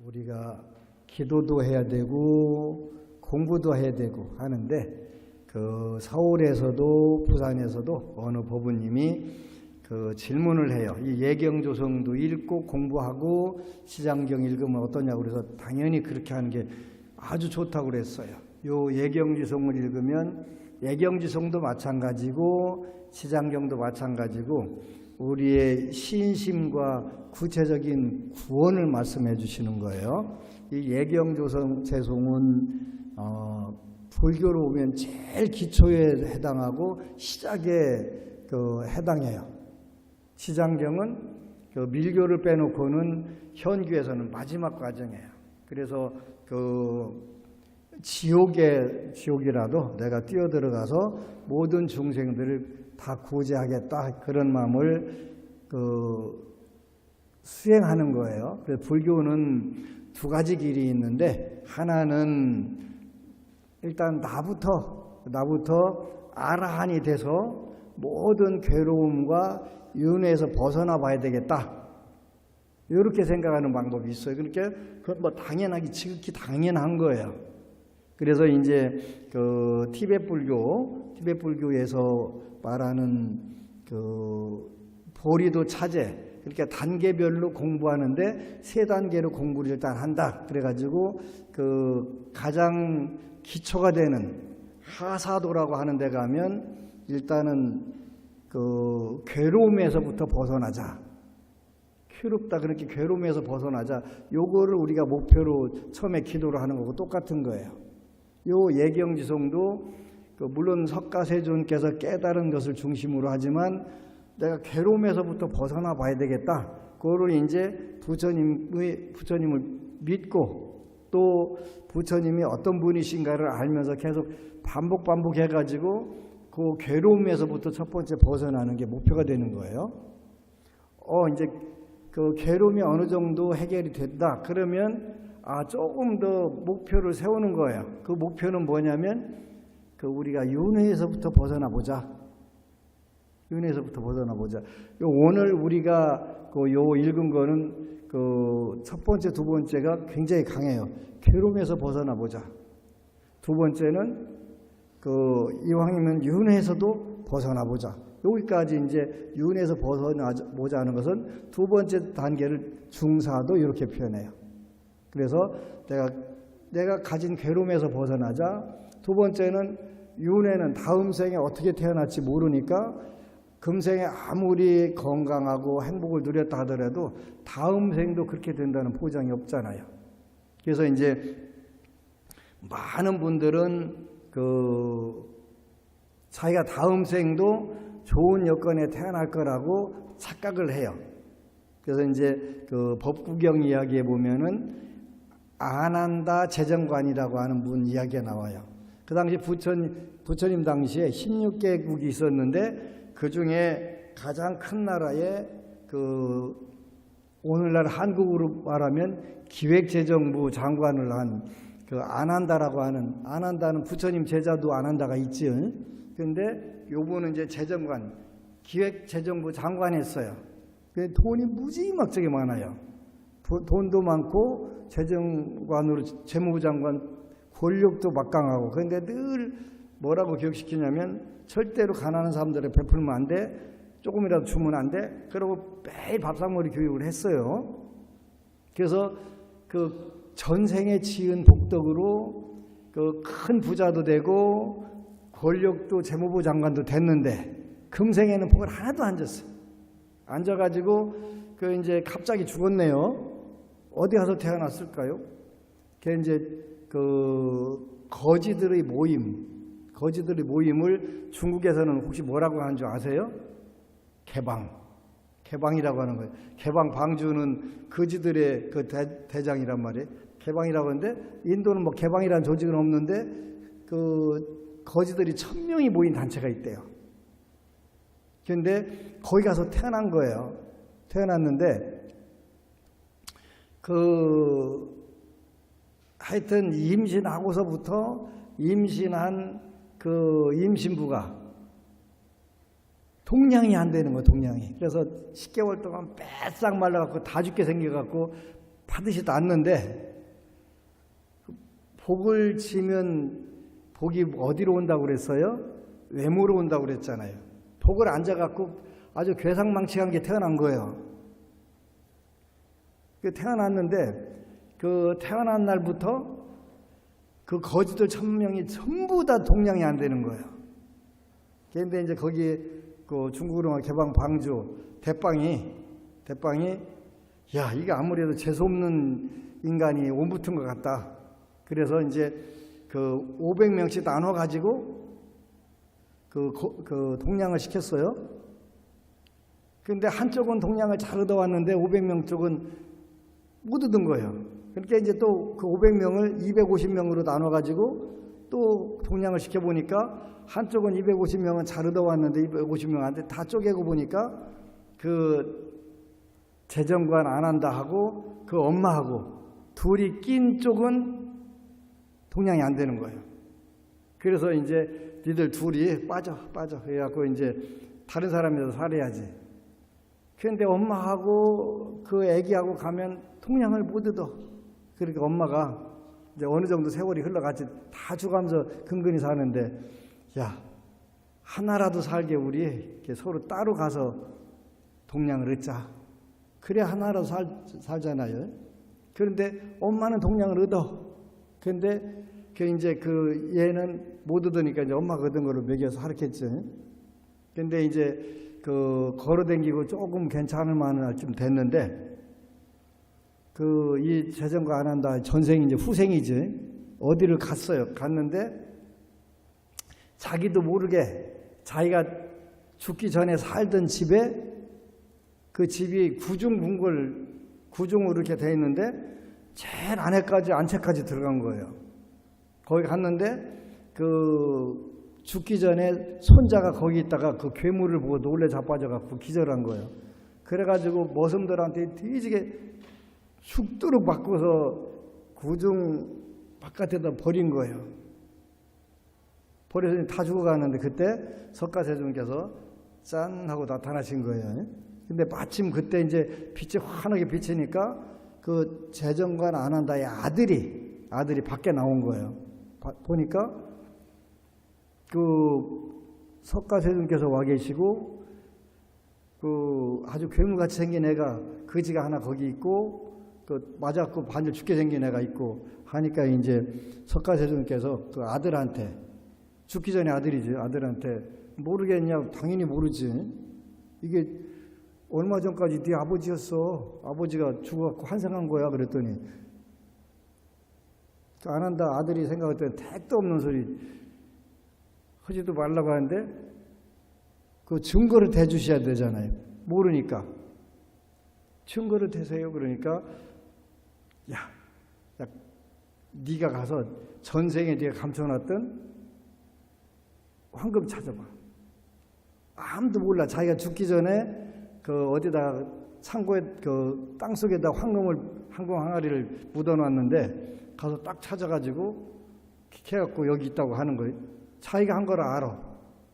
우리가 기도도 해야 되고 공부도 해야 되고 하는데 그 서울에서도 부산에서도 어느 법우님이 그 질문을 해요. 이 예경조성도 읽고 공부하고 시장경 읽으면 어떠냐고 그래서 당연히 그렇게 하는 게 아주 좋다고 그랬어요. 요 예경지성을 읽으면 예경지성도 마찬가지고 시장경도 마찬가지고 우리의 신심과 구체적인 구원을 말씀해 주시는 거예요. 이 예경조성 제송은 불교로 보면 제일 기초에 해당하고 시작에 해당해요. 시장경은 밀교를 빼놓고는 현교에서는 마지막 과정이에요. 그래서 지옥이라도 내가 뛰어들어가서 모든 중생들을 다 구제하겠다 그런 마음을 수행하는 거예요. 그래서 불교는 두 가지 길이 있는데 하나는 일단 나부터 아라한이 돼서 모든 괴로움과 윤회에서 벗어나 봐야 되겠다. 이렇게 생각하는 방법이 있어요. 그러니까 그건 뭐 당연하기 지극히 당연한 거예요. 그래서 이제 티베트 불교에서 말하는 보리도 차제, 그러니까 단계별로 공부하는데 세 단계로 공부를 일단 한다. 그래가지고 가장 기초가 되는 하사도라고 하는 데 가면 일단은 괴로움에서부터 벗어나자. 괴롭다 그렇게 괴로움에서 벗어나자. 요거를 우리가 목표로 처음에 기도를 하는 거고 똑같은 거예요. 요 예경지성도 물론 석가세존께서 깨달은 것을 중심으로 하지만 내가 괴로움에서부터 벗어나 봐야 되겠다. 그거를 이제 부처님을 믿고 또 부처님이 어떤 분이신가를 알면서 계속 반복해가지고 그 괴로움에서부터 첫 번째 벗어나는 게 목표가 되는 거예요. 이제 그 괴로움이 어느 정도 해결이 됐다. 그러면 조금 더 목표를 세우는 거예요. 그 목표는 뭐냐면 우리가 윤회에서부터 벗어나 보자. 윤회에서부터 벗어나 보자. 오늘 우리가 요 읽은 거는 첫 번째, 두 번째가 굉장히 강해요. 괴로움에서 벗어나 보자. 두 번째는 이왕이면 윤회에서도 벗어나 보자. 여기까지 이제 윤회에서 벗어나 보자 하는 것은 두 번째 단계를 중사도 이렇게 표현해요. 그래서 내가 가진 괴로움에서 벗어나자. 두 번째는 윤회는 다음 생에 어떻게 태어날지 모르니까 금생에 아무리 건강하고 행복을 누렸다 하더라도 다음 생도 그렇게 된다는 보장이 없잖아요. 그래서 이제 많은 분들은 자기가 다음 생도 좋은 여건에 태어날 거라고 착각을 해요. 그래서 이제 법구경 이야기에 보면은 아난다 재정관이라고 하는 분 이야기가 나와요. 그 당시 부처님 당시에 16개국이 있었는데 그 중에 가장 큰 나라에 오늘날 한국으로 말하면 기획재정부 장관을 한 아난다라고 하는, 아난다는 부처님 제자도 아난다가 있지. 그런데 요분은 이제 재정관, 기획재정부 장관 했어요. 돈이 무지막지하게 많아요. 돈도 많고 재정관으로 재무부 장관 권력도 막강하고. 그런데 늘 뭐라고 교육시키냐면 절대로 가난한 사람들에 베풀면 안 돼. 조금이라도 주면 안 돼. 그러고 매일 밥상머리 교육을 했어요. 그래서 전생에 지은 복덕으로 큰 부자도 되고 권력도 재무부 장관도 됐는데 금생에는 복을 하나도 안 줬어요. 앉아가지고 이제 갑자기 죽었네요. 어디 가서 태어났을까요? 이제 거지들의 모임을 중국에서는 혹시 뭐라고 하는 줄 아세요? 개방이라고 하는 거예요. 개방 방주는 거지들의 대장이란 말이에요. 개방이라고 하는데 인도는 뭐 개방이라는 조직은 없는데 거지들이 1000명이 모인 단체가 있대요. 그런데 거기 가서 태어난 거예요. 태어났는데 하여튼 임신하고서부터 임신한 임신부가 동량이 안 되는 거예요. 동량이. 그래서 10개월 동안 빼싹 말라갖고 다 죽게 생겨갖고 하듯이도 않는데 복을 지면 복이 어디로 온다고 그랬어요? 외모로 온다고 그랬잖아요. 복을 앉아갖고 아주 괴상망측한 게 태어난 거예요. 태어났는데 그 태어난 날부터 그 거지들 1000명이 전부 다 동냥이 안 되는 거예요. 그런데 이제 거기 그 중국으로 개방 방주 대빵이 야, 이게 아무래도 재수없는 인간이 옴붙은 것 같다. 그래서 이제 그 500명씩 나눠가지고 그 동냥을 시켰어요. 근데 한쪽은 동냥을 잘 얻어왔는데 500명 쪽은 못 얻은 거예요. 그러니까 이제 또 그 500명을 250명으로 나눠가지고 또 동냥을 시켜보니까 한쪽은 250명은 잘 얻어왔는데 250명한테 다 쪼개고 보니까 그 재정관 안 한다 하고 그 엄마하고 둘이 낀 쪽은 동냥이 안 되는 거예요. 그래서 이제 니들 둘이 빠져 그래갖고 이제 다른 사람이라도 살아야지. 그런데 엄마하고 그 애기하고 가면 동냥을 못 얻어. 그러니까 엄마가 이제 어느 정도 세월이 흘러갔지 다 죽으면서 근근히 사는데 야, 하나라도 살게 우리 이렇게 서로 따로 가서 동냥을 얻자. 그래 하나라도 살잖아요. 그런데 엄마는 동냥을 얻어. 그런데 그 이제 그 얘는 못 얻으니까 이제 엄마가 얻은 거를 먹여서 하랬겠죠. 근데 이제 그 걸어댕기고 조금 괜찮을 만한 좀 됐는데 그 이 재정과 안 한다 전생이 이제 후생이지. 어디를 갔어요. 갔는데 자기도 모르게 자기가 죽기 전에 살던 집에 그 집이 구중으로 이렇게 돼 있는데 제일 안채까지 들어간 거예요. 거기 갔는데 그 죽기 전에 손자가 거기 있다가 그 괴물을 보고 놀래 자빠져갖고 기절한 거예요. 그래가지고 머슴들한테 뒤지게 죽도록 바꿔서 구중 바깥에다 버린 거예요. 버려서 다 죽어가는데 그때 석가세존께서 짠 하고 나타나신 거예요. 근데 마침 그때 이제 빛이 환하게 비치니까 그 재정관 안 한다의 아들이 밖에 나온 거예요. 보니까 그 석가세존께서 와 계시고 그 아주 괴물같이 생긴 애가 거지가 하나 거기 있고 그 맞았고 반절 죽게 생긴 애가 있고 하니까 이제 석가세존께서 그 아들한테 죽기 전에 아들이지 아들한테 모르겠냐 당연히 모르지 이게 얼마 전까지 네 아버지였어 아버지가 죽어갖고 환생한 거야 그랬더니 안 한다 아들이 생각할 때는 택도 없는 소리 하지도 말라고 하는데 그 증거를 대주셔야 되잖아요. 모르니까 증거를 대세요. 그러니까 야 네가 가서 전생에 네가 감춰놨던 황금 찾아봐. 아무도 몰라. 자기가 죽기 전에 그 어디다 창고에 그 땅 속에다 황금 항아리를 묻어놨는데 가서 딱 찾아가지고 캐갖고 여기 있다고 하는 거예요. 자기가 한 거를 알아.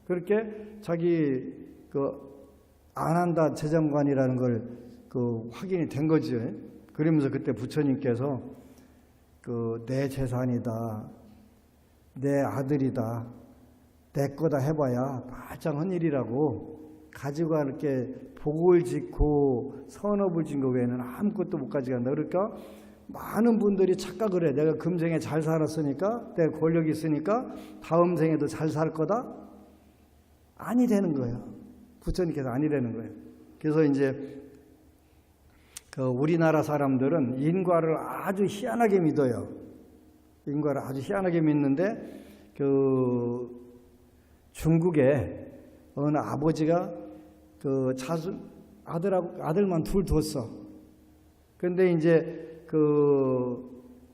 그렇게 자기 그 안 한다 재정관이라는 걸 그 확인이 된 거죠. 그러면서 그때 부처님께서 그 내 재산이다, 내 아들이다, 내 거다 해봐야 말짱한 일이라고 가지고 이렇게 복을 짓고 선업을 짓는 거 외에는 아무것도 못 가져간다. 그러니까 많은 분들이 착각을 해. 내가 금생에 잘 살았으니까, 내가 권력이 있으니까 다음 생에도 잘 살 거다? 아니 되는 거예요. 부처님께서 아니라는 거예요. 그래서 이제 그 우리나라 사람들은 인과를 아주 희한하게 믿어요. 인과를 아주 희한하게 믿는데 그 중국에 어느 아버지가 그 아들만 둘 뒀어. 근데 이제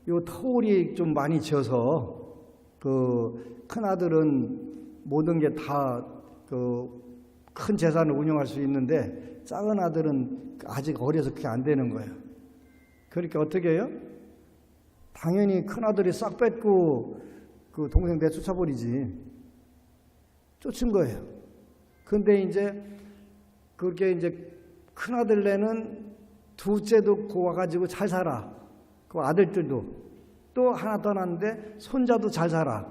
요 터울이 좀 많이 져서 그 큰 아들은 모든 게 다 그 큰 재산을 운영할 수 있는데 작은 아들은 아직 어려서 그게 안 되는 거예요. 그러니까 어떻게 해요? 당연히 큰 아들이 싹 뺏고 그 동생 내쫓아버리지. 쫓은 거예요. 근데 이제 그렇게 이제 큰 아들네는 둘째도 와가지고 잘 살아. 그 아들들도 또 하나 더 낳았는데 손자도 잘 살아.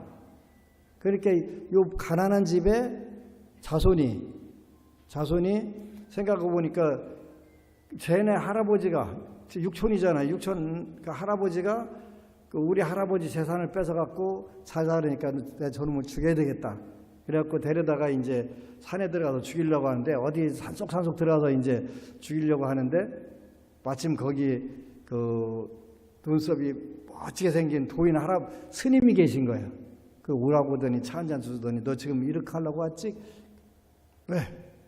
그러니까 요 가난한 집에 자손이 생각해 보니까 쟤네 할아버지가 육촌이잖아요. 육촌 그 할아버지가 그 우리 할아버지 재산을 뺏어갖고 잘 살으니까 내 저놈을 죽여야 되겠다. 그래갖고 데려다가 이제 산에 들어가서 죽이려고 하는데 어디 산속 들어가서 이제 죽이려고 하는데 마침 거기 그 눈썹이 멋지게 생긴 도인 스님이 계신 거예요. 그 오라고 하더니 차 한잔 주더니 너 지금 이렇게 하려고 왔지? 왜?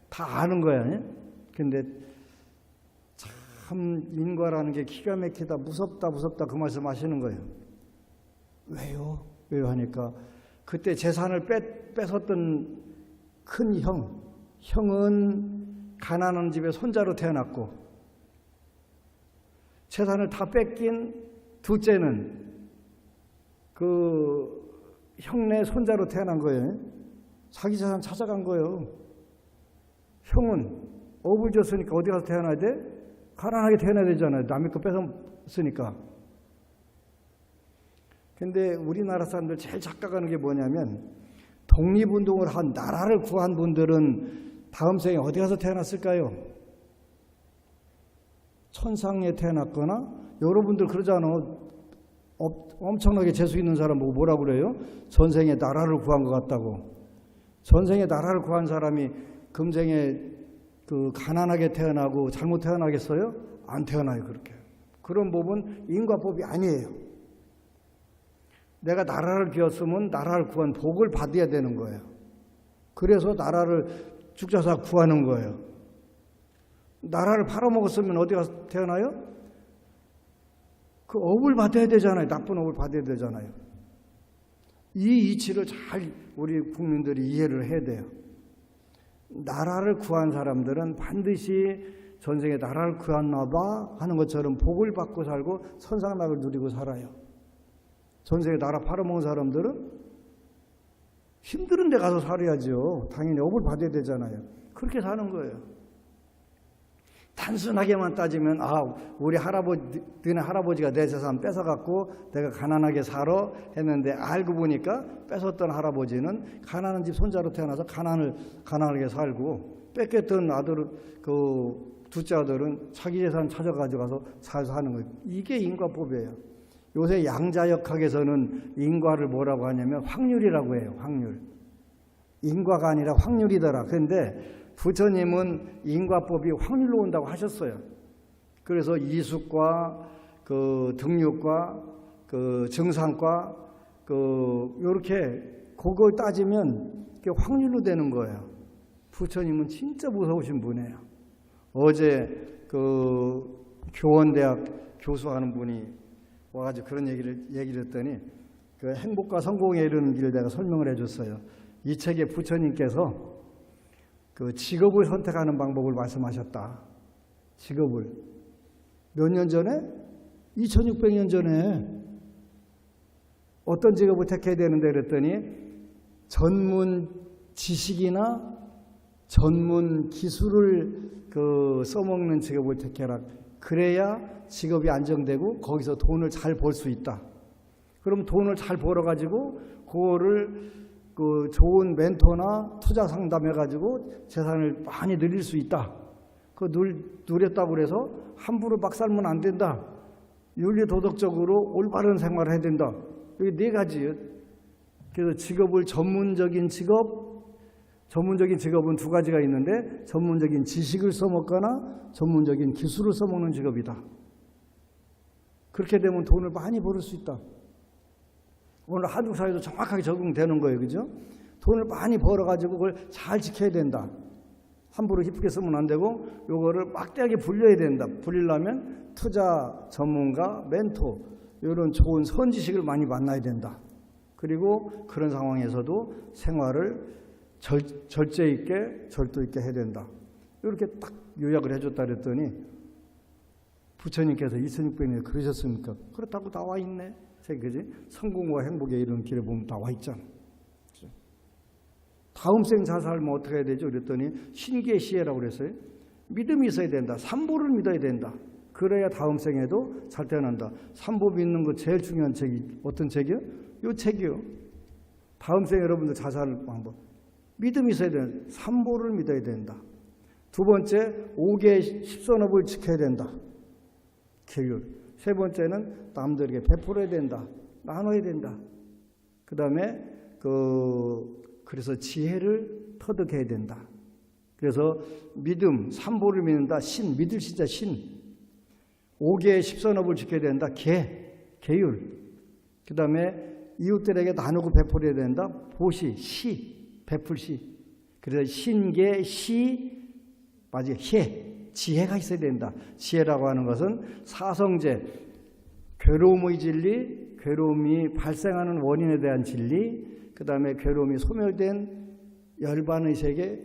다 아는 거야. 근데 참 인과라는 게 기가 막히다, 무섭다 그 말씀 하시는 거예요. 왜요 하니까 그때 재산을 뺏었던 큰 형은 가난한 집에 손자로 태어났고 재산을 다 뺏긴 둘째는 그 형네 손자로 태어난 거예요. 자기 재산 찾아간 거예요. 형은 업을 줬으니까 어디 가서 태어나야 돼? 가난하게 태어나야 되잖아요. 남의 거 뺏었으니까. 근데 우리나라 사람들 제일 착각하는 게 뭐냐면 독립운동을 한 나라를 구한 분들은 다음 생에 어디 가서 태어났을까요? 천상에 태어났거나 여러분들 그러잖아. 엄청나게 재수 있는 사람 보고 뭐라고 그래요? 전생에 나라를 구한 것 같다고. 전생에 나라를 구한 사람이 금생에 그 가난하게 태어나고 잘못 태어나겠어요? 안 태어나요. 그렇게. 그런 법은 인과법이 아니에요. 내가 나라를 기었으면 나라를 구한 복을 받아야 되는 거예요. 그래서 나라를 죽자사 구하는 거예요. 나라를 팔아먹었으면 어디 가서 태어나요? 그 업을 받아야 되잖아요. 나쁜 업을 받아야 되잖아요. 이 이치를 잘 우리 국민들이 이해를 해야 돼요. 나라를 구한 사람들은 반드시 전생에 나라를 구했나 봐 하는 것처럼 복을 받고 살고 선상락을 누리고 살아요. 전생에 나라 팔아먹은 사람들은 힘든 데 가서 살아야죠. 당연히 업을 받아야 되잖아요. 그렇게 사는 거예요. 단순하게만 따지면 우리 너네 할아버지가 내 재산 뺏어갖고 내가 가난하게 살아 했는데 알고 보니까 뺏었던 할아버지는 가난한 집 손자로 태어나서 가난하게 살고 뺏겼던 그 둘째 아들은 자기 재산 찾아가지고 가서 잘 사는 거예요. 이게 인과법이에요. 요새 양자역학에서는 인과를 뭐라고 하냐면 확률이라고 해요. 확률. 인과가 아니라 확률이더라. 그런데 부처님은 인과법이 확률로 온다고 하셨어요. 그래서 이숙과 그 등육과 그 증상과 요렇게 그걸 따지면 그게 확률로 되는 거예요. 부처님은 진짜 무서우신 분이에요. 어제 그 교원대학 교수하는 분이 와가지고 그런 얘기를 했더니 그 행복과 성공에 이르는 길을 내가 설명을 해줬어요. 이 책에 부처님께서 그 직업을 선택하는 방법을 말씀하셨다. 직업을. 몇 년 전에? 2600년 전에 어떤 직업을 택해야 되는데 그랬더니 전문 지식이나 전문 기술을 써먹는 직업을 택해라. 그래야 직업이 안정되고 거기서 돈을 잘 벌 수 있다. 그럼 돈을 잘 벌어가지고 그거를 그 좋은 멘토나 투자 상담해가지고 재산을 많이 늘릴 수 있다. 누렸다고 그래서 함부로 막 살면 안 된다. 윤리 도덕적으로 올바른 생활을 해야 된다. 여기 네 가지예요. 그래서 전문적인 직업은 두 가지가 있는데 전문적인 지식을 써먹거나 전문적인 기술을 써먹는 직업이다. 그렇게 되면 돈을 많이 벌을 수 있다. 오늘 한국 사회도 정확하게 적용되는 거예요. 그죠? 돈을 많이 벌어가지고 그걸 잘 지켜야 된다. 함부로 기쁘게 쓰면 안 되고 요거를 막대하게 불려야 된다. 불리려면 투자 전문가, 멘토 이런 좋은 선지식을 많이 만나야 된다. 그리고 그런 상황에서도 생활을 절제 있게 절도 있게 해야 된다. 이렇게 딱 요약을 해줬다 그랬더니 부처님께서 2600년에 그러셨습니까? 그렇다고 나와 있네. 그지? 성공과 행복에 이르는 길에 보면 나와 있잖아. 그렇죠? 다음 생 잘 살면 어떻게 해야 되죠? 그랬더니 신계시해라고 그랬어요. 믿음이 있어야 된다. 삼보를 믿어야 된다. 그래야 다음 생에도 잘 태어난다. 삼보 믿는 거 제일 중요한 책이 어떤 책이요? 요 책이요. 다음 생에 여러분들 자살 방법. 믿음이 있어야 되는 삼보를 믿어야 된다. 두 번째, 5개 십선업을 지켜야 된다. 계율. 세 번째는 남들에게 베풀어야 된다. 나눠야 된다. 그 다음에 그래서 지혜를 터득해야 된다. 그래서 믿음, 삼보를 믿는다. 신, 믿을 신자 신. 5개의 십선업을 지켜야 된다. 계율. 그 다음에 이웃들에게 나누고 베풀어야 된다. 보시, 시, 베풀시. 그래서 신계, 시, 맞아요. 지혜가 있어야 된다. 지혜라고 하는 것은 사성제, 괴로움의 진리, 괴로움이 발생하는 원인에 대한 진리, 그 다음에 괴로움이 소멸된 열반의 세계,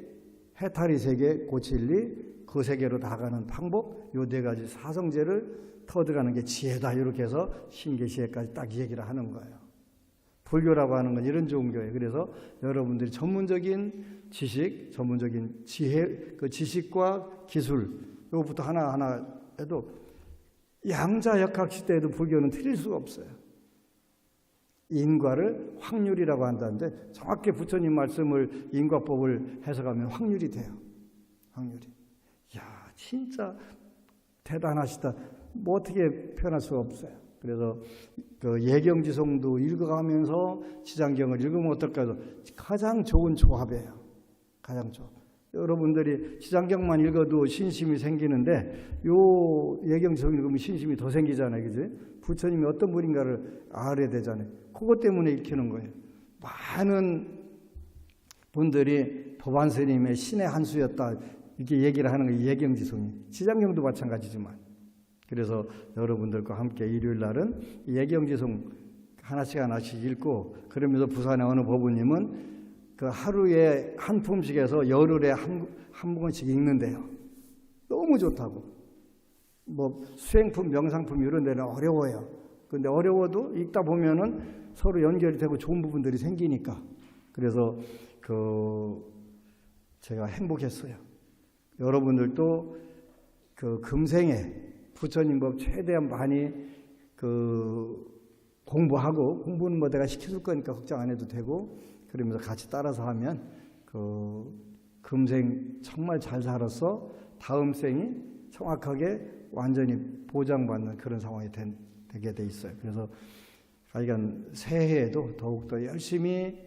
해탈의 세계, 그 진리, 그 세계로 나가는 방법, 요 네 가지 사성제를 터득하는 게 지혜다. 이렇게 해서 신계시혜까지 딱 얘기를 하는 거예요. 불교라고 하는 건 이런 종교예요. 그래서 여러분들이 전문적인 지식, 전문적인 지혜, 그 지식과 기술, 이것부터 하나하나 해도 양자역학 시대에도 불교는 틀릴 수가 없어요. 인과를 확률이라고 한다는데 정확히 부처님 말씀을 인과법을 해석하면 확률이 돼요. 확률이. 이야, 진짜 대단하시다. 뭐 어떻게 표현할 수가 없어요. 그래서 그 예경지송도 읽어가면서 지장경을 읽으면 어떨까 해서 가장 좋은 조합이에요. 가장 좋아. 여러분들이 지장경만 읽어도 신심이 생기는데 요 예경지송 읽으면 신심이 더 생기잖아요. 그지? 부처님이 어떤 분인가를 알아야 되잖아요. 그것 때문에 읽히는 거예요. 많은 분들이 도반스님의 신의 한 수였다 이렇게 얘기를 하는 거예요. 예경지송이. 지장경도 마찬가지지만. 그래서 여러분들과 함께 일요일 날은 예경지송 하나씩 읽고 그러면서 부산의 어느 법우님은 그 하루에 한 품씩에서 열흘에 한 권씩 읽는데요. 너무 좋다고. 뭐 수행품, 명상품 이런 데는 어려워요. 근데 어려워도 읽다 보면은 서로 연결이 되고 좋은 부분들이 생기니까. 그래서 제가 행복했어요. 여러분들도 그 금생에 부처님 법 최대한 많이 공부하고 공부는 뭐 내가 시켜줄 거니까 걱정 안 해도 되고 그러면서 같이 따라서 하면 금생 정말 잘 살아서 다음 생이 정확하게 완전히 보장받는 그런 상황이 되게 돼 있어요. 그래서 하여간 새해에도 더욱더 열심히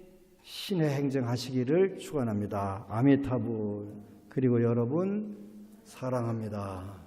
신의 행정하시기를 축원합니다. 아미타불. 그리고 여러분 사랑합니다.